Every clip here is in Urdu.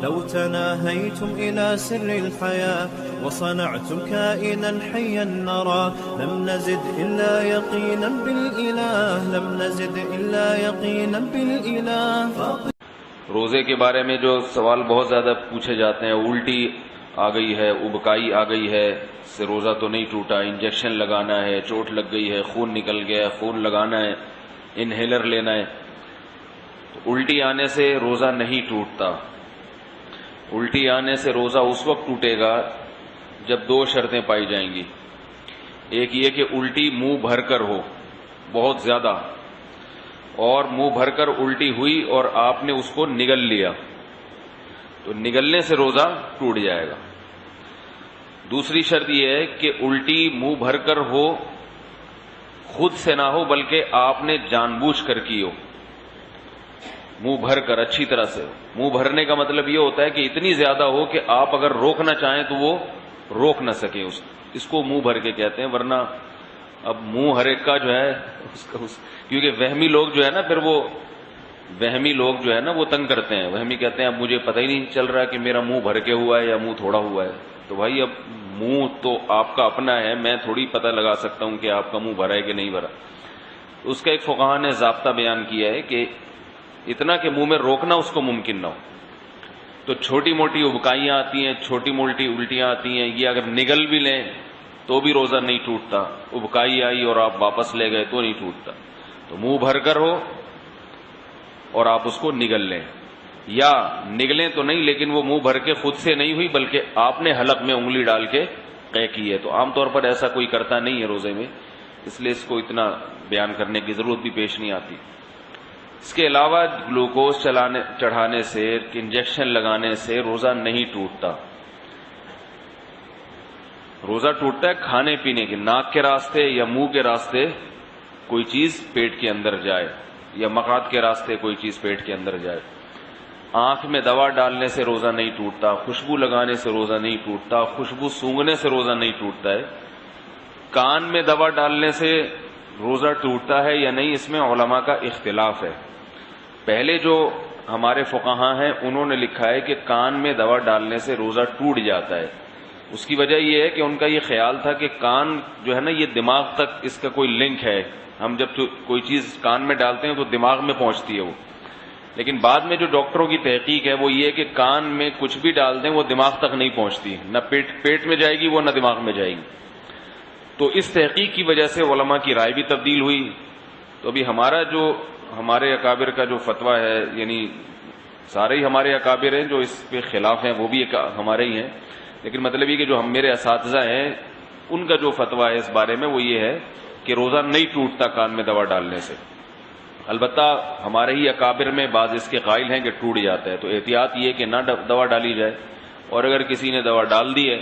لو تناهيتم إلى سر الحياة وصنعتم كائنا حيا نرى لم نزد إلا يقينا بالإله لم نزد إلا يقينا بالإله. روزے کے بارے میں جو سوال بہت زیادہ پوچھے جاتے ہیں، الٹی آ گئی ہے، ابکائی آ گئی ہے، اس سے روزہ تو نہیں ٹوٹا، انجیکشن لگانا ہے، چوٹ لگ گئی ہے، خون نکل گیا ہے، خون لگانا ہے، انہیلر لینا ہے. تو الٹی آنے سے روزہ نہیں ٹوٹتا. الٹی آنے سے روزہ اس وقت ٹوٹے گا جب دو شرطیں پائی جائیں گی. ایک یہ کہ الٹی منہ بھر کر ہو بہت زیادہ، اور منہ بھر کر الٹی ہوئی اور آپ نے اس کو نگل لیا تو نگلنے سے روزہ ٹوٹ جائے گا. دوسری شرط یہ ہے کہ الٹی منہ بھر کر ہو، خود سے نہ ہو بلکہ آپ نے جان بوجھ کر کی ہو. منہ بھر کر اچھی طرح سے. منہ بھرنے کا مطلب یہ ہوتا ہے کہ اتنی زیادہ ہو کہ آپ اگر روکنا چاہیں تو وہ روک نہ سکیں. اس کو منہ بھر کے کہتے ہیں. ورنہ اب منہ ہر ایک کا جو ہے کیونکہ وہمی لوگ جو ہے نا، پھر وہ وہمی لوگ جو ہے نا وہ تنگ کرتے ہیں. وہمی کہتے ہیں اب مجھے پتہ ہی نہیں چل رہا کہ میرا منہ بھر کے ہوا ہے یا منہ تھوڑا ہوا ہے. تو بھائی اب منہ تو آپ کا اپنا ہے، میں تھوڑی پتہ لگا سکتا ہوں کہ آپ کا منہ بھرا ہے کہ نہیں بھرا. اس کا ایک فقہا نے ضابطہ بیان کیا ہے کہ اتنا کہ منہ میں روکنا اس کو ممکن نہ ہو. تو چھوٹی موٹی ابکائیاں آتی ہیں، چھوٹی موٹی الٹیاں آتی ہیں، یہ اگر نگل بھی لیں تو بھی روزہ نہیں ٹوٹتا. ابکائی آئی اور آپ واپس لے گئے تو نہیں ٹوٹتا. تو منہ بھر کر ہو اور آپ اس کو نگل لیں، یا نگلیں تو نہیں لیکن وہ منہ بھر کے خود سے نہیں ہوئی بلکہ آپ نے حلق میں انگلی ڈال کے قے کی ہے. تو عام طور پر ایسا کوئی کرتا نہیں ہے روزے میں، اس لیے اس کو اتنا بیان کرنے کی ضرورت بھی پیش نہیں آتی. اس کے علاوہ گلوکوز چڑھانے سے، انجیکشن لگانے سے روزہ نہیں ٹوٹتا. روزہ ٹوٹتا ہے کھانے پینے کے، ناک کے راستے یا منہ کے راستے کوئی چیز پیٹ کے اندر جائے، یا مقعد کے راستے کوئی چیز پیٹ کے اندر جائے. آنکھ میں دوا ڈالنے سے روزہ نہیں ٹوٹتا، خوشبو لگانے سے روزہ نہیں ٹوٹتا، خوشبو سونگھنے سے روزہ نہیں ٹوٹتا ہے. کان میں دوا ڈالنے سے روزہ ٹوٹتا ہے یا نہیں، اس میں علماء کا اختلاف ہے. پہلے جو ہمارے فقہاء ہیں انہوں نے لکھا ہے کہ کان میں دوا ڈالنے سے روزہ ٹوٹ جاتا ہے. اس کی وجہ یہ ہے کہ ان کا یہ خیال تھا کہ کان جو ہے نا یہ دماغ تک اس کا کوئی لنک ہے. ہم جب کوئی چیز کان میں ڈالتے ہیں تو دماغ میں پہنچتی ہے وہ. لیکن بعد میں جو ڈاکٹروں کی تحقیق ہے وہ یہ کہ کان میں کچھ بھی ڈال دیں وہ دماغ تک نہیں پہنچتی، نہ پیٹ میں جائے گی وہ، نہ دماغ میں جائے گی. تو اس تحقیق کی وجہ سے علماء کی رائے بھی تبدیل ہوئی. تو ابھی ہمارے اکابر کا جو فتویٰ ہے، یعنی سارے ہی ہمارے اکابر ہیں جو اس پہ خلاف ہیں وہ بھی ہمارے ہی ہیں، لیکن مطلب یہ کہ جو میرے اساتذہ ہیں ان کا جو فتویٰ ہے اس بارے میں وہ یہ ہے کہ روزہ نہیں ٹوٹتا کان میں دوا ڈالنے سے. البتہ ہمارے ہی اکابر میں بعض اس کے قائل ہیں کہ ٹوٹ جاتا ہے. تو احتیاط یہ کہ نہ دوا ڈالی جائے، اور اگر کسی نے دوا ڈال دی ہے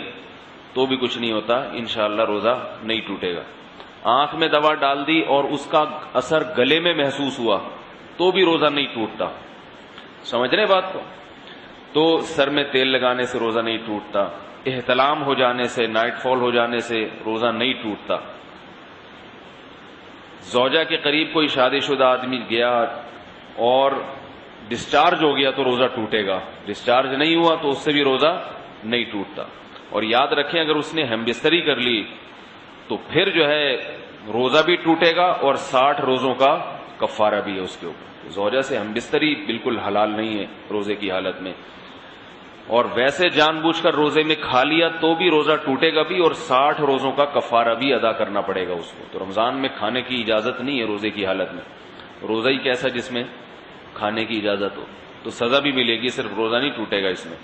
تو بھی کچھ نہیں ہوتا، انشاءاللہ روزہ نہیں ٹوٹے گا. آنکھ میں دوا ڈال دی اور اس کا اثر گلے میں محسوس ہوا تو بھی روزہ نہیں ٹوٹتا. سمجھ رہے بات کو؟ تو سر میں تیل لگانے سے روزہ نہیں ٹوٹتا. احتلام ہو جانے سے، نائٹ فال ہو جانے سے روزہ نہیں ٹوٹتا. زوجہ کے قریب کوئی شادی شدہ آدمی گیا اور ڈسچارج ہو گیا تو روزہ ٹوٹے گا، ڈسچارج نہیں ہوا تو اس سے بھی روزہ نہیں ٹوٹتا. اور یاد رکھیں اگر اس نے ہم بستری کر لی تو پھر جو ہے روزہ بھی ٹوٹے گا اور 60 روزوں کا کفارہ بھی ہے اس کے اوپر. زوجہ سے ہم بستری بالکل حلال نہیں ہے روزے کی حالت میں. اور ویسے جان بوجھ کر روزے میں کھا لیا تو بھی روزہ ٹوٹے گا بھی، اور 60 روزوں کا کفارہ بھی ادا کرنا پڑے گا اس کو. تو رمضان میں کھانے کی اجازت نہیں ہے روزے کی حالت میں. روزہ ہی کیسا جس میں کھانے کی اجازت ہو، تو سزا بھی ملے گی، صرف روزہ نہیں ٹوٹے گا اس میں.